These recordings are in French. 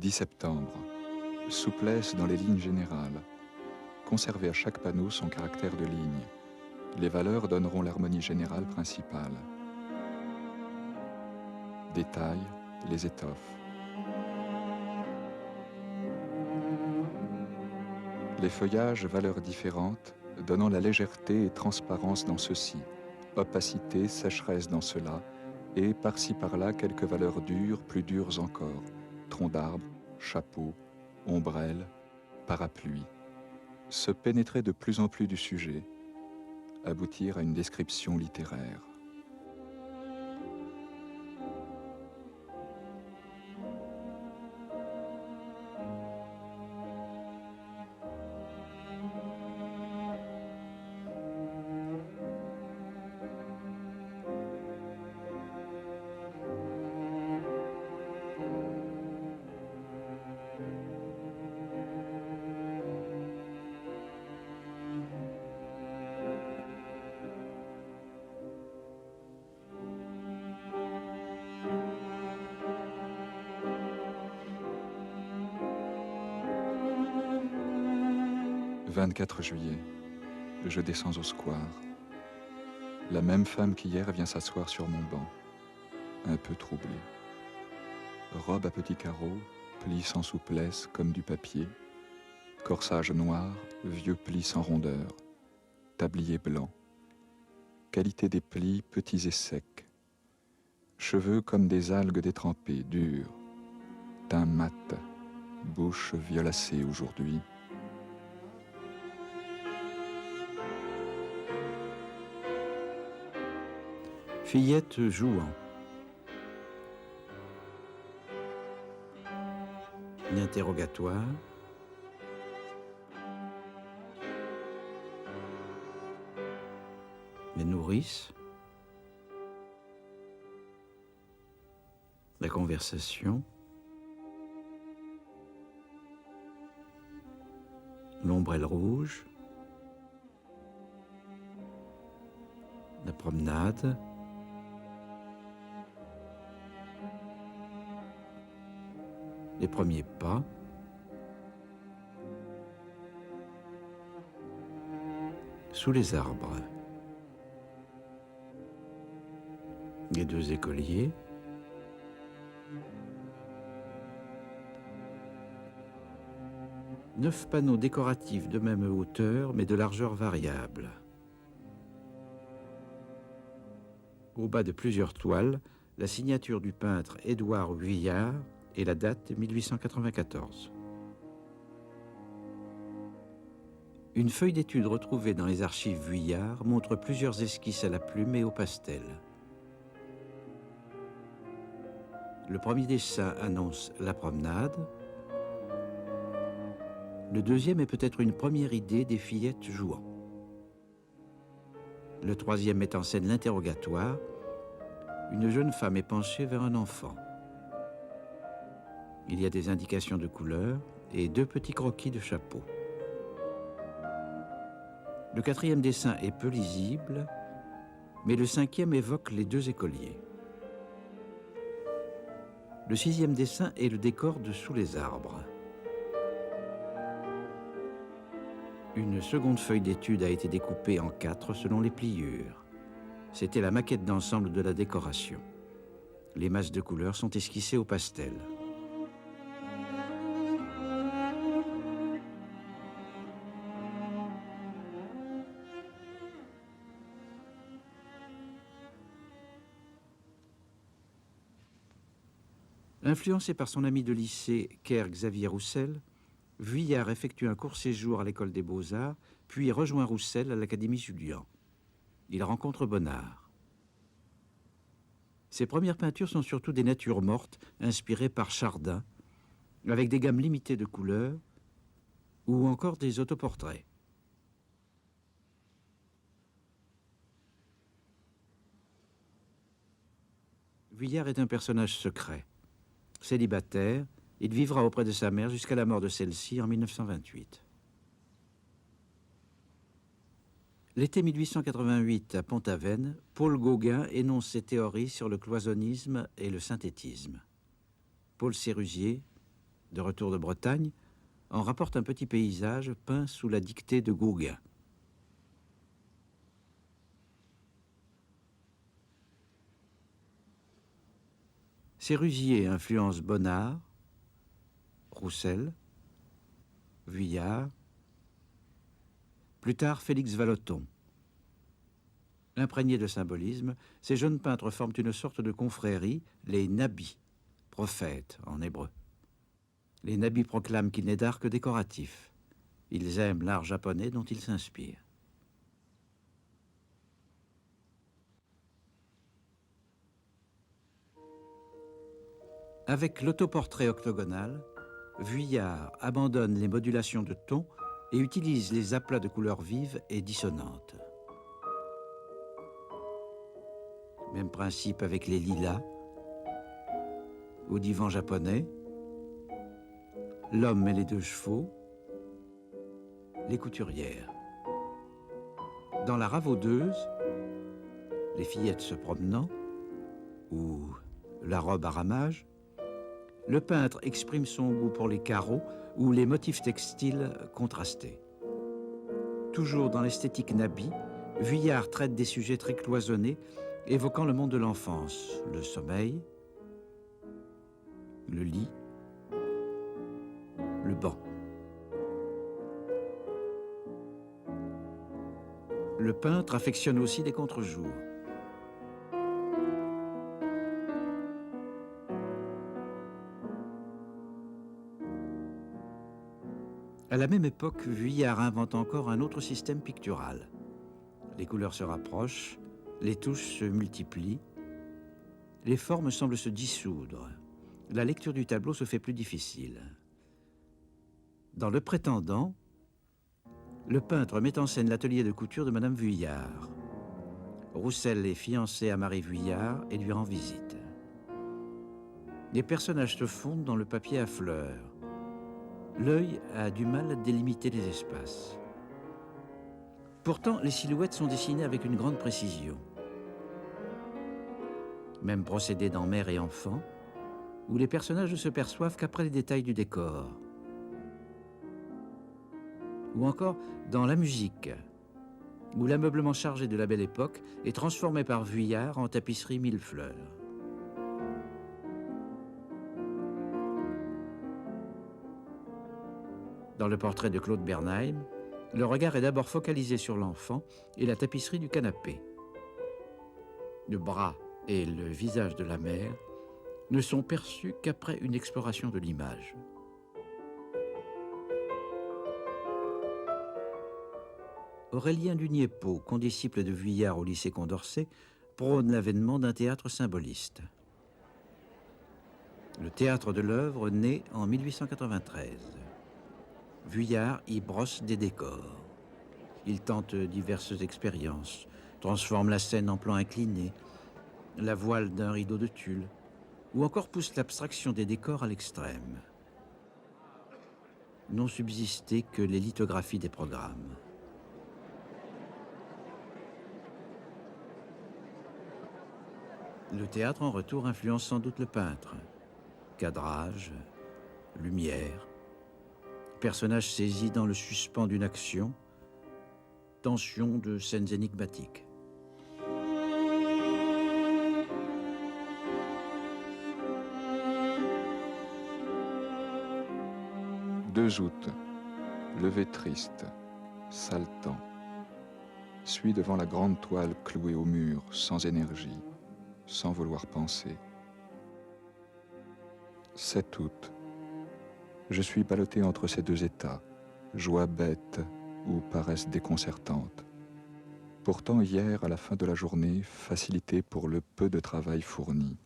10 septembre. Souplesse dans les lignes générales. Conserver à chaque panneau son caractère de ligne. Les valeurs donneront l'harmonie générale principale. Détail, les étoffes. Les feuillages, valeurs différentes, donnant la légèreté et transparence dans ceux-ci, opacité, sécheresse dans ceux-là, et par-ci par-là quelques valeurs dures, plus dures encore, troncs d'arbres, chapeaux, ombrelles, parapluies. Se pénétrer de plus en plus du sujet, aboutir à une description littéraire. « 24 juillet, je descends au square. La même femme qu'hier vient s'asseoir sur mon banc, un peu troublée. Robe à petits carreaux, plis sans souplesse comme du papier, corsage noir, vieux plis sans rondeur, tablier blanc, qualité des plis petits et secs, cheveux comme des algues détrempées, durs, teint mat, bouche violacée aujourd'hui. Fillette jouant. L'interrogatoire. Les nourrices. La conversation. L'ombrelle rouge. La promenade. Les premiers pas. Sous les arbres. Les deux écoliers. Neuf panneaux décoratifs de même hauteur mais de largeur variable. Au bas de plusieurs toiles, la signature du peintre Édouard Vuillard et la date 1894. Une feuille d'étude retrouvée dans les archives Vuillard montre plusieurs esquisses à la plume et au pastel. Le premier dessin annonce la promenade. Le deuxième est peut-être une première idée des fillettes jouant. Le troisième met en scène l'interrogatoire. Une jeune femme est penchée vers un enfant. Il y a des indications de couleurs et deux petits croquis de chapeau. Le quatrième dessin est peu lisible, mais le cinquième évoque les deux écoliers. Le sixième dessin est le décor de Sous les arbres. Une seconde feuille d'étude a été découpée en 4 selon les pliures. C'était la maquette d'ensemble de la décoration. Les masses de couleurs sont esquissées au pastel. Influencé par son ami de lycée, Kerr Xavier Roussel, Vuillard effectue un court séjour à l'école des Beaux-Arts, puis rejoint Roussel à l'Académie Julian. Il rencontre Bonnard. Ses premières peintures sont surtout des natures mortes, inspirées par Chardin, avec des gammes limitées de couleurs, ou encore des autoportraits. Vuillard est un personnage secret. Célibataire, il vivra auprès de sa mère jusqu'à la mort de celle-ci en 1928. L'été 1888, à Pont-Aven, Paul Gauguin énonce ses théories sur le cloisonnisme et le synthétisme. Paul Sérusier, de retour de Bretagne, en rapporte un petit paysage peint sous la dictée de Gauguin. Sérusier influence Bonnard, Roussel, Vuillard, plus tard Félix Vallotton. Imprégnés de symbolisme, ces jeunes peintres forment une sorte de confrérie, les nabis, prophètes en hébreu. Les nabis proclament qu'il n'est d'art que décoratif. Ils aiment l'art japonais dont ils s'inspirent. Avec l'autoportrait octogonal, Vuillard abandonne les modulations de ton et utilise les aplats de couleurs vives et dissonantes. Même principe avec les lilas, au divan japonais, l'homme et les deux chevaux, les couturières. Dans la ravaudeuse, les fillettes se promenant, ou la robe à ramage, le peintre exprime son goût pour les carreaux ou les motifs textiles contrastés. Toujours dans l'esthétique nabi, Vuillard traite des sujets très cloisonnés, évoquant le monde de l'enfance, le sommeil, le lit, le banc. Le peintre affectionne aussi les contre-jours. À la même époque, Vuillard invente encore un autre système pictural. Les couleurs se rapprochent, les touches se multiplient, les formes semblent se dissoudre. La lecture du tableau se fait plus difficile. Dans Le Prétendant, le peintre met en scène l'atelier de couture de Madame Vuillard. Roussel est fiancé à Marie Vuillard et lui rend visite. Les personnages se fondent dans le papier à fleurs. L'œil a du mal à délimiter les espaces. Pourtant, les silhouettes sont dessinées avec une grande précision. Même procédé dans Mère et Enfant, où les personnages ne se perçoivent qu'après les détails du décor. Ou encore dans La Musique, où l'ameublement chargé de la Belle Époque est transformé par Vuillard en tapisserie mille fleurs. Dans le portrait de Claude Bernheim, le regard est d'abord focalisé sur l'enfant et la tapisserie du canapé. Le bras et le visage de la mère ne sont perçus qu'après une exploration de l'image. Aurélien Duniépeau, condisciple de Vuillard au lycée Condorcet, prône l'avènement d'un théâtre symboliste. Le théâtre de l'œuvre naît en 1893. Vuillard y brosse des décors. Il tente diverses expériences, transforme la scène en plan incliné, la voile d'un rideau de tulle, ou encore pousse l'abstraction des décors à l'extrême. N'ont subsisté que les lithographies des programmes. Le théâtre, en retour, influence sans doute le peintre. Cadrage, lumière, personnage saisi dans le suspens d'une action, tension de scènes énigmatiques. « 2 août, levé triste, sale temps. Suis devant la grande toile clouée au mur, sans énergie, sans vouloir penser. 7 août. Je suis ballotté entre ces deux états, joie bête ou paresse déconcertante. Pourtant hier, à la fin de la journée, facilité pour le peu de travail fourni,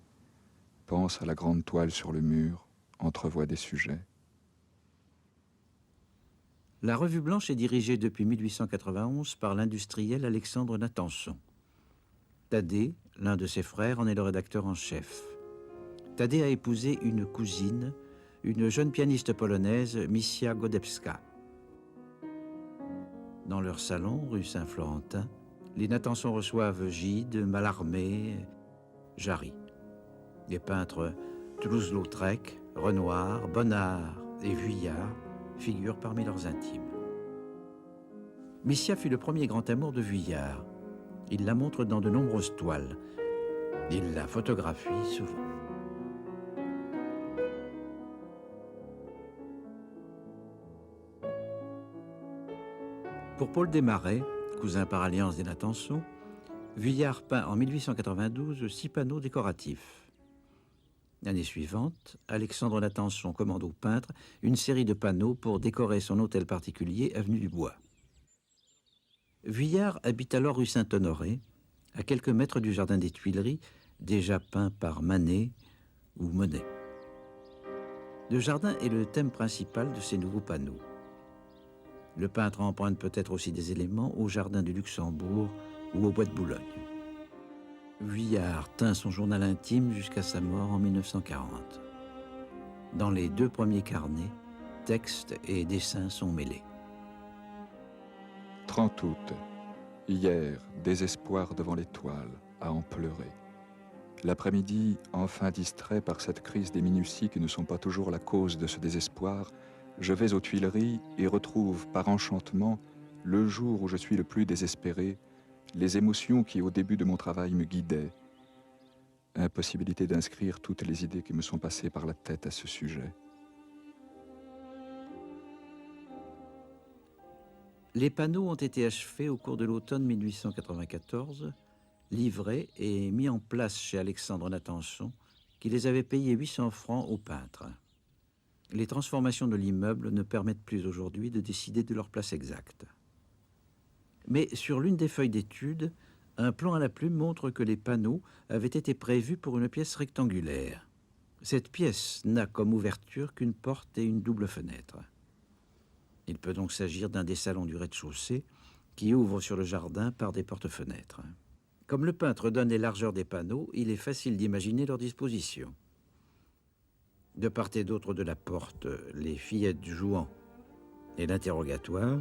pense à la grande toile sur le mur, entrevoit des sujets. La Revue Blanche est dirigée depuis 1891 par l'industriel Alexandre Natanson. Thaddée, l'un de ses frères, en est le rédacteur en chef. Thaddée a épousé une cousine, une jeune pianiste polonaise, Misia Godebska. Dans leur salon, rue Saint-Florentin, les Natanson reçoivent Gide, Mallarmé, Jarry. Les peintres Toulouse-Lautrec, Renoir, Bonnard et Vuillard figurent parmi leurs intimes. Missia fut le premier grand amour de Vuillard. Il la montre dans de nombreuses toiles. Il la photographie souvent. Pour Paul Desmarais, cousin par alliance des Natanson, Vuillard peint en 1892 6 panneaux décoratifs. L'année suivante, Alexandre Natanson commande au peintre une série de panneaux pour décorer son hôtel particulier avenue du Bois. Vuillard habite alors rue Saint-Honoré, à quelques mètres du jardin des Tuileries, déjà peint par Manet ou Monet. Le jardin est le thème principal de ces nouveaux panneaux. Le peintre emprunte peut-être aussi des éléments au jardin du Luxembourg ou au bois de Boulogne. Vuillard tint son journal intime jusqu'à sa mort en 1940. Dans les 2 premiers carnets, textes et dessins sont mêlés. 30 août. Hier, désespoir devant l'étoile, à en pleurer. L'après-midi, enfin distrait par cette crise des minuties qui ne sont pas toujours la cause de ce désespoir, je vais aux Tuileries et retrouve par enchantement, le jour où je suis le plus désespéré, les émotions qui au début de mon travail me guidaient. Impossibilité d'inscrire toutes les idées qui me sont passées par la tête à ce sujet. Les panneaux ont été achevés au cours de l'automne 1894, livrés et mis en place chez Alexandre Natanson, qui les avait payés 800 francs au peintre. Les transformations de l'immeuble ne permettent plus aujourd'hui de décider de leur place exacte. Mais sur l'une des feuilles d'étude, un plan à la plume montre que les panneaux avaient été prévus pour une pièce rectangulaire. Cette pièce n'a comme ouverture qu'une porte et une double fenêtre. Il peut donc s'agir d'un des salons du rez-de-chaussée qui ouvre sur le jardin par des portes-fenêtres. Comme le peintre donne les largeurs des panneaux, il est facile d'imaginer leur disposition. De part et d'autre de la porte, les fillettes jouant et l'interrogatoire.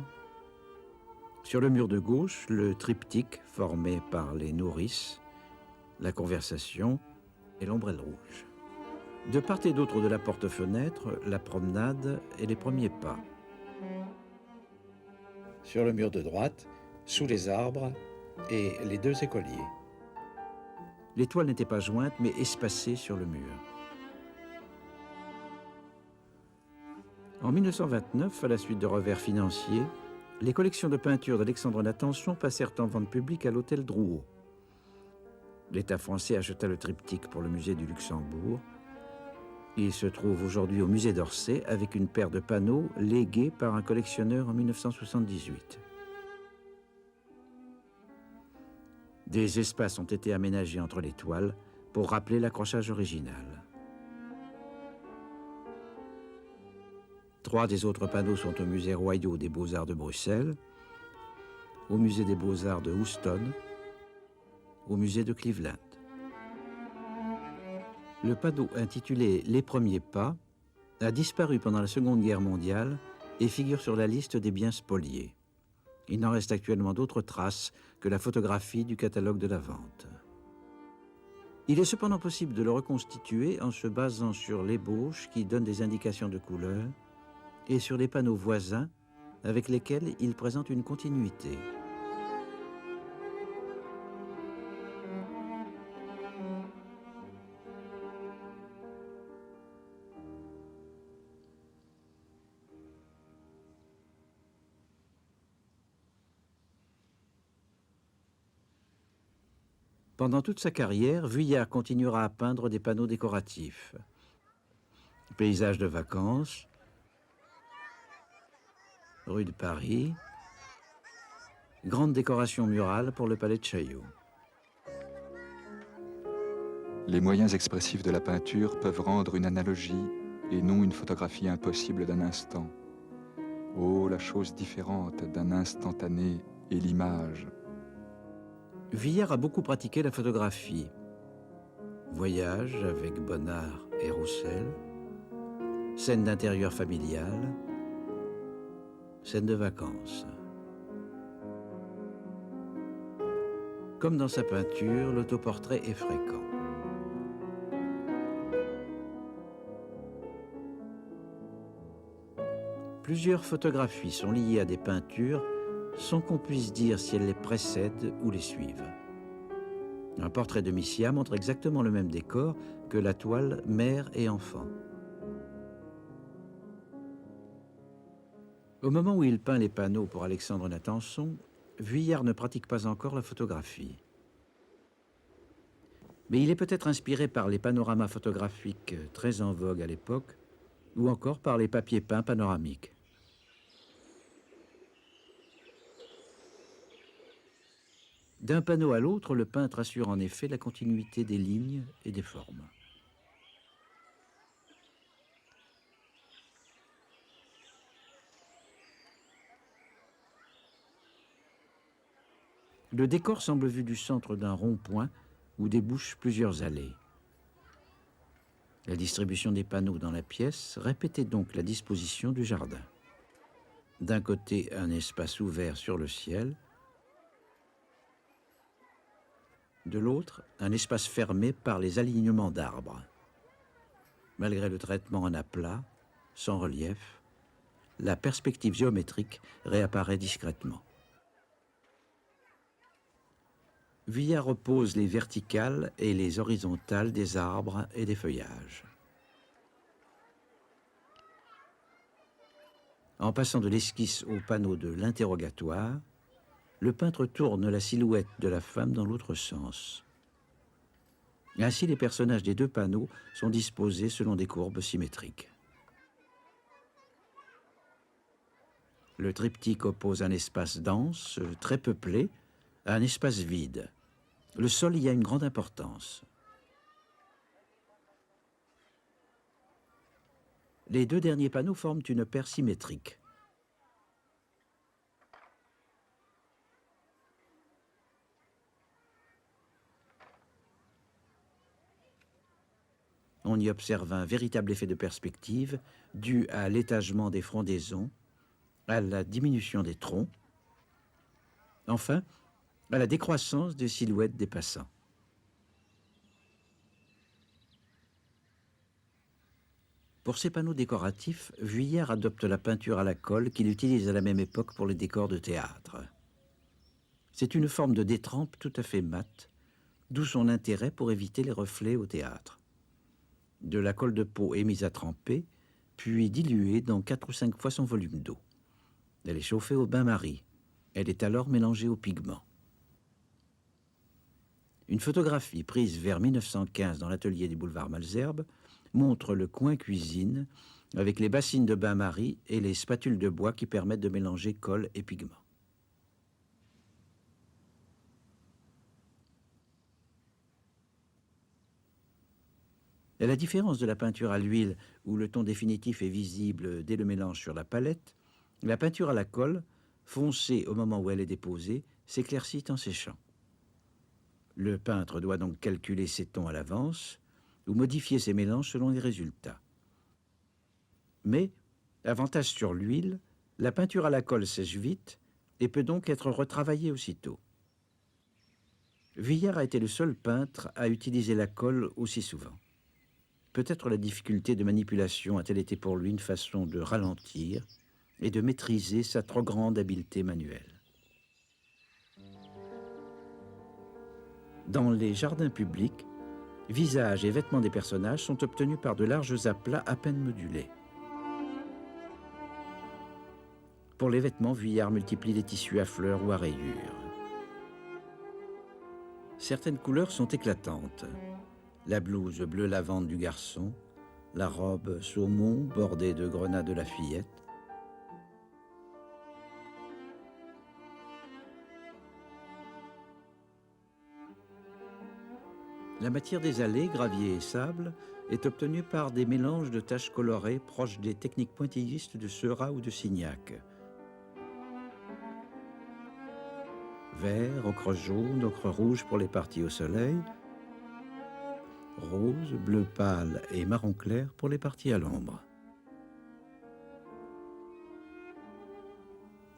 Sur le mur de gauche, le triptyque formé par les nourrices, la conversation et l'ombrelle rouge. De part et d'autre de la porte-fenêtre, la promenade et les premiers pas. Sur le mur de droite, sous les arbres et les 2 écoliers. Les toiles n'étaient pas jointes, mais espacées sur le mur. En 1929, à la suite de revers financiers, les collections de peintures d'Alexandre Natanson passèrent en vente publique à l'hôtel Drouot. L'État français acheta le triptyque pour le musée du Luxembourg. Il se trouve aujourd'hui au musée d'Orsay avec une paire de panneaux légués par un collectionneur en 1978. Des espaces ont été aménagés entre les toiles pour rappeler l'accrochage original. 3 des autres panneaux sont au musée royal des Beaux-Arts de Bruxelles, au musée des Beaux-Arts de Houston, au musée de Cleveland. Le panneau intitulé « Les premiers pas » a disparu pendant la Seconde Guerre mondiale et figure sur la liste des biens spoliés. Il n'en reste actuellement d'autres traces que la photographie du catalogue de la vente. Il est cependant possible de le reconstituer en se basant sur l'ébauche qui donne des indications de couleur et sur les panneaux voisins avec lesquels il présente une continuité. Pendant toute sa carrière, Vuillard continuera à peindre des panneaux décoratifs. Paysages de vacances, rue de Paris, grande décoration murale pour le palais de Chaillot. Les moyens expressifs de la peinture peuvent rendre une analogie et non une photographie impossible d'un instant. Oh, la chose différente d'un instantané et l'image. Vuillard a beaucoup pratiqué la photographie. Voyage avec Bonnard et Roussel, scène d'intérieur familial, scène de vacances. Comme dans sa peinture, l'autoportrait est fréquent. Plusieurs photographies sont liées à des peintures sans qu'on puisse dire si elles les précèdent ou les suivent. Un portrait de Missia montre exactement le même décor que la toile mère et enfant. Au moment où il peint les panneaux pour Alexandre Natanson, Vuillard ne pratique pas encore la photographie. Mais il est peut-être inspiré par les panoramas photographiques très en vogue à l'époque, ou encore par les papiers peints panoramiques. D'un panneau à l'autre, le peintre assure en effet la continuité des lignes et des formes. Le décor semble vu du centre d'un rond-point où débouchent plusieurs allées. La distribution des panneaux dans la pièce répétait donc la disposition du jardin. D'un côté, un espace ouvert sur le ciel. De l'autre, un espace fermé par les alignements d'arbres. Malgré le traitement en aplat, sans relief, la perspective géométrique réapparaît discrètement. Vuillard oppose les verticales et les horizontales des arbres et des feuillages. En passant de l'esquisse au panneau de l'interrogatoire, le peintre tourne la silhouette de la femme dans l'autre sens. Ainsi, les personnages des deux panneaux sont disposés selon des courbes symétriques. Le triptyque oppose un espace dense, très peuplé, à un espace vide. Le sol y a une grande importance. Les deux derniers panneaux forment une paire symétrique. On y observe un véritable effet de perspective dû à l'étagement des frondaisons, à la diminution des troncs, enfin, à la décroissance des silhouettes des passants. Pour ces panneaux décoratifs, Vuillard adopte la peinture à la colle qu'il utilise à la même époque pour les décors de théâtre. C'est une forme de détrempe tout à fait mate, d'où son intérêt pour éviter les reflets au théâtre. De la colle de peau est mise à tremper, puis diluée dans 4 ou 5 fois son volume d'eau. Elle est chauffée au bain-marie. Elle est alors mélangée au pigment. Une photographie prise vers 1915 dans l'atelier du boulevard Malesherbes montre le coin cuisine avec les bassines de bain-marie et les spatules de bois qui permettent de mélanger colle et pigment. À la différence de la peinture à l'huile où le ton définitif est visible dès le mélange sur la palette, la peinture à la colle, foncée au moment où elle est déposée, s'éclaircit en séchant. Le peintre doit donc calculer ses tons à l'avance ou modifier ses mélanges selon les résultats. Mais, avantage sur l'huile, la peinture à la colle sèche vite et peut donc être retravaillée aussitôt. Vuillard a été le seul peintre à utiliser la colle aussi souvent. Peut-être la difficulté de manipulation a-t-elle été pour lui une façon de ralentir et de maîtriser sa trop grande habileté manuelle. Dans les jardins publics, visages et vêtements des personnages sont obtenus par de larges aplats à peine modulés. Pour les vêtements, Vuillard multiplie les tissus à fleurs ou à rayures. Certaines couleurs sont éclatantes. La blouse bleu lavande du garçon, la robe saumon bordée de grenat de la fillette, la matière des allées, gravier et sable, est obtenue par des mélanges de taches colorées proches des techniques pointillistes de Seurat ou de Signac. Vert, ocre jaune, ocre rouge pour les parties au soleil, rose, bleu pâle et marron clair pour les parties à l'ombre.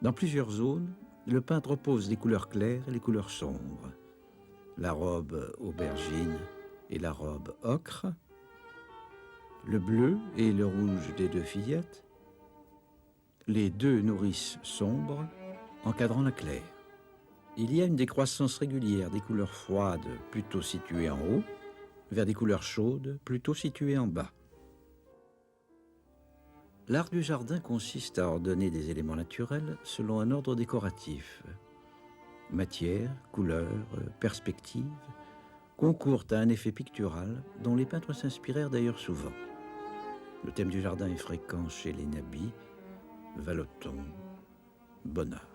Dans plusieurs zones, le peintre oppose les couleurs claires et les couleurs sombres. La robe aubergine et la robe ocre, le bleu et le rouge des deux fillettes, Les deux nourrices sombres encadrant la claire. Il y a une décroissance régulière des couleurs froides plutôt situées en haut vers des couleurs chaudes plutôt situées en bas. L'art du jardin consiste à ordonner des éléments naturels selon un ordre décoratif. Matière, couleur, perspective concourent à un effet pictural dont les peintres s'inspirèrent d'ailleurs souvent. Le thème du jardin est fréquent chez les Nabis, Vallotton, Bonnard.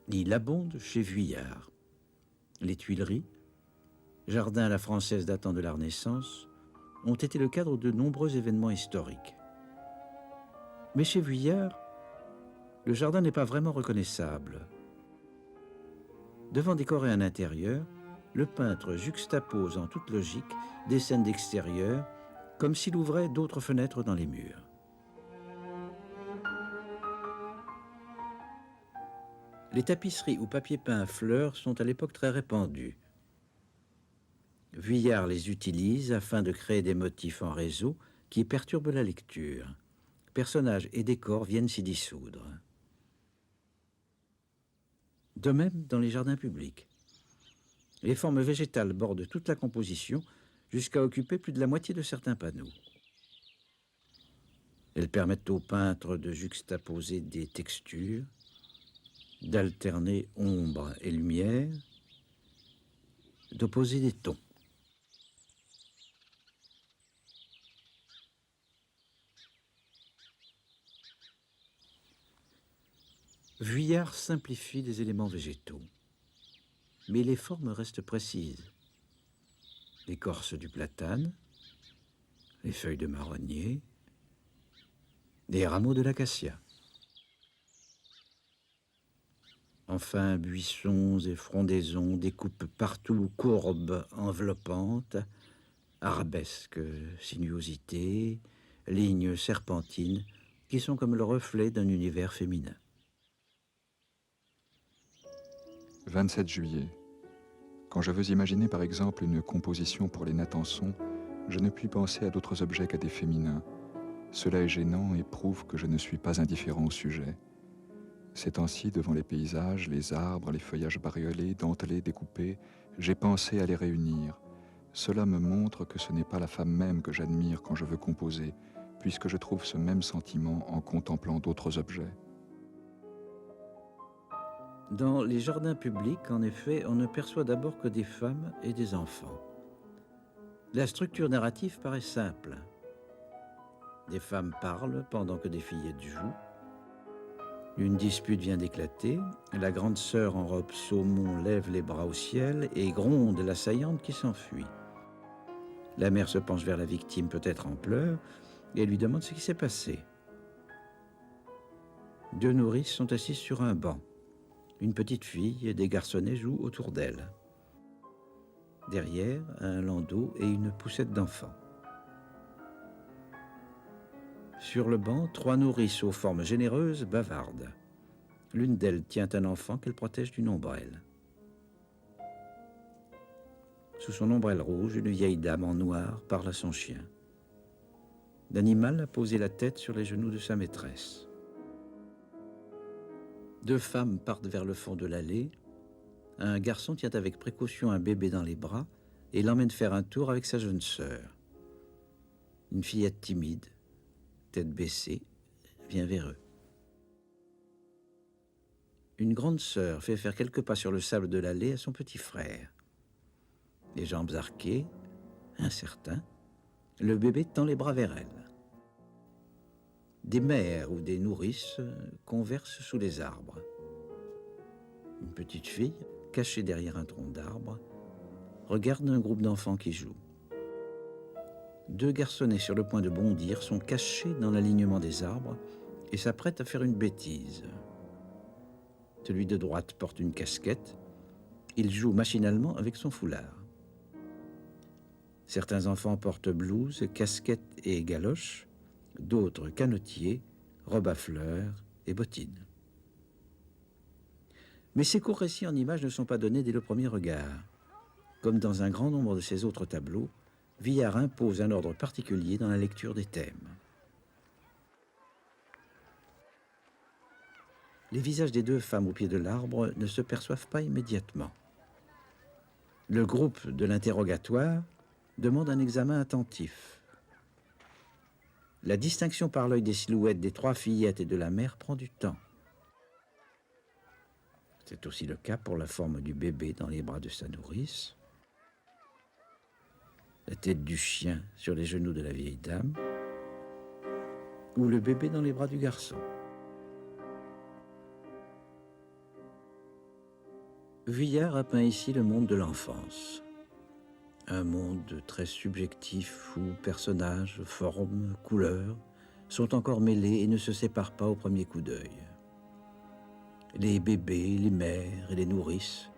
Il abonde chez Vuillard. Les Tuileries, jardin à la française datant de la Renaissance, ont été le cadre de nombreux événements historiques. Mais chez Vuillard, le jardin n'est pas vraiment reconnaissable. Devant décorer un intérieur, le peintre juxtapose en toute logique des scènes d'extérieur, comme s'il ouvrait d'autres fenêtres dans les murs. Les tapisseries ou papier peint à fleurs sont à l'époque très répandues. Vuillard les utilise afin de créer des motifs en réseau qui perturbent la lecture. Personnages et décors viennent s'y dissoudre. De même dans les jardins publics. Les formes végétales bordent toute la composition jusqu'à occuper plus de la moitié de certains panneaux. Elles permettent aux peintres de juxtaposer des textures, d'alterner ombre et lumière, d'opposer des tons. Vuillard simplifie les éléments végétaux, mais les formes restent précises. L'écorce du platane, les feuilles de marronnier, des rameaux de l'acacia. Enfin, buissons et frondaisons découpent partout courbes enveloppantes, arabesques, sinuosités, lignes serpentines qui sont comme le reflet d'un univers féminin. 27 juillet. Quand je veux imaginer par exemple une composition pour les Natanson, je ne puis penser à d'autres objets qu'à des féminins. Cela est gênant et prouve que je ne suis pas indifférent au sujet. Ces temps-ci, devant les paysages, les arbres, les feuillages bariolés, dentelés, découpés, j'ai pensé à les réunir. Cela me montre que ce n'est pas la femme même que j'admire quand je veux composer, puisque je trouve ce même sentiment en contemplant d'autres objets. Dans les jardins publics, en effet, on ne perçoit d'abord que des femmes et des enfants. La structure narrative paraît simple. Des femmes parlent pendant que des fillettes jouent. Une dispute vient d'éclater. La grande sœur en robe saumon lève les bras au ciel et gronde l'assaillante qui s'enfuit. La mère se penche vers la victime, peut-être en pleurs, et lui demande ce qui s'est passé. Deux nourrices sont assises sur un banc. Une petite fille et des garçonnets jouent autour d'elle. Derrière, un landau et une poussette d'enfants. Sur le banc, trois nourrices aux formes généreuses bavardent. L'une d'elles tient un enfant qu'elle protège d'une ombrelle. Sous son ombrelle rouge, une vieille dame en noir parle à son chien. L'animal a posé la tête sur les genoux de sa maîtresse. Deux femmes partent vers le fond de l'allée. Un garçon tient avec précaution un bébé dans les bras et l'emmène faire un tour avec sa jeune sœur. Une fillette timide, tête baissée, vient vers eux. Une grande sœur fait faire quelques pas sur le sable de l'allée à son petit frère. Les jambes arquées, incertain, le bébé tend les bras vers elle. Des mères ou des nourrices conversent sous les arbres. Une petite fille, cachée derrière un tronc d'arbre, regarde un groupe d'enfants qui jouent. Deux garçonnets sur le point de bondir sont cachés dans l'alignement des arbres et s'apprêtent à faire une bêtise. Celui de droite porte une casquette. Il joue machinalement avec son foulard. Certains enfants portent blouse, casquette et galoche, d'autres canotiers, robes à fleurs et bottines. Mais ces courts récits en images ne sont pas donnés dès le premier regard. Comme dans un grand nombre de ses autres tableaux, Vuillard impose un ordre particulier dans la lecture des thèmes. Les visages des deux femmes au pied de l'arbre ne se perçoivent pas immédiatement. Le groupe de l'interrogatoire demande un examen attentif. La distinction par l'œil des silhouettes des trois fillettes et de la mère prend du temps. C'est aussi le cas pour la forme du bébé dans les bras de sa nourrice, la tête du chien sur les genoux de la vieille dame, ou le bébé dans les bras du garçon. Vuillard a peint ici le monde de l'enfance. Un monde très subjectif où personnages, formes, couleurs sont encore mêlés et ne se séparent pas au premier coup d'œil. Les bébés, les mères et les nourrices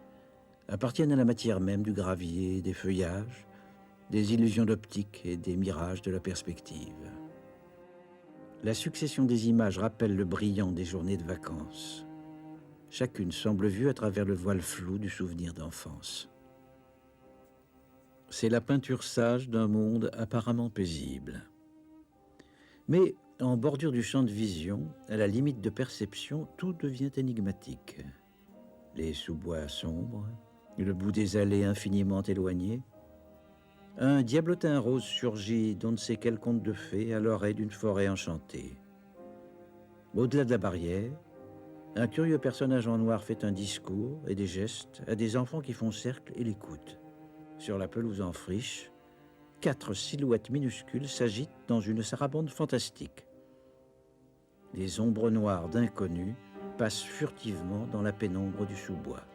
appartiennent à la matière même du gravier, des feuillages, des illusions d'optique et des mirages de la perspective. La succession des images rappelle le brillant des journées de vacances. Chacune semble vue à travers le voile flou du souvenir d'enfance. C'est la peinture sage d'un monde apparemment paisible. Mais en bordure du champ de vision, à la limite de perception, tout devient énigmatique. Les sous-bois sombres, le bout des allées infiniment éloignées. Un diablotin rose surgit d'on ne sait quel conte de fées à l'orée d'une forêt enchantée. Au-delà de la barrière, un curieux personnage en noir fait un discours et des gestes à des enfants qui font cercle et l'écoutent. Sur la pelouse en friche, 4 silhouettes minuscules s'agitent dans une sarabande fantastique. Les ombres noires d'inconnus passent furtivement dans la pénombre du sous-bois.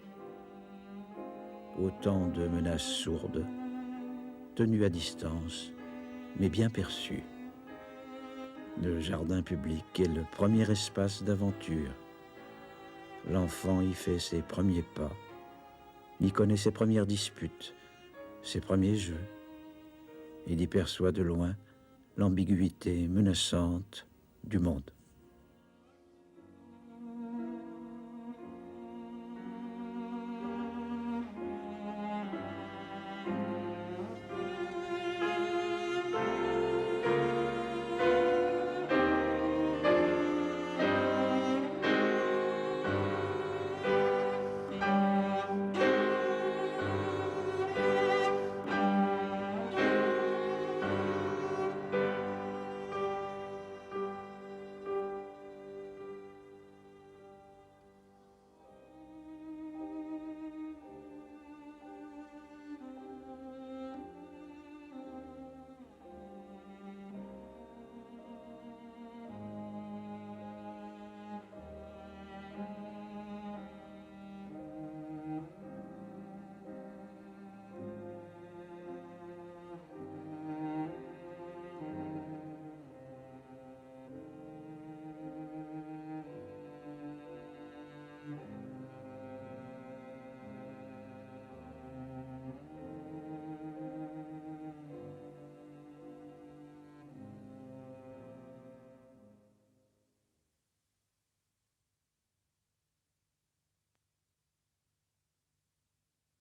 Autant de menaces sourdes, tenues à distance, mais bien perçues. Le jardin public est le premier espace d'aventure. L'enfant y fait ses premiers pas, y connaît ses premières disputes, ses premiers jeux. Il y perçoit de loin l'ambiguïté menaçante du monde.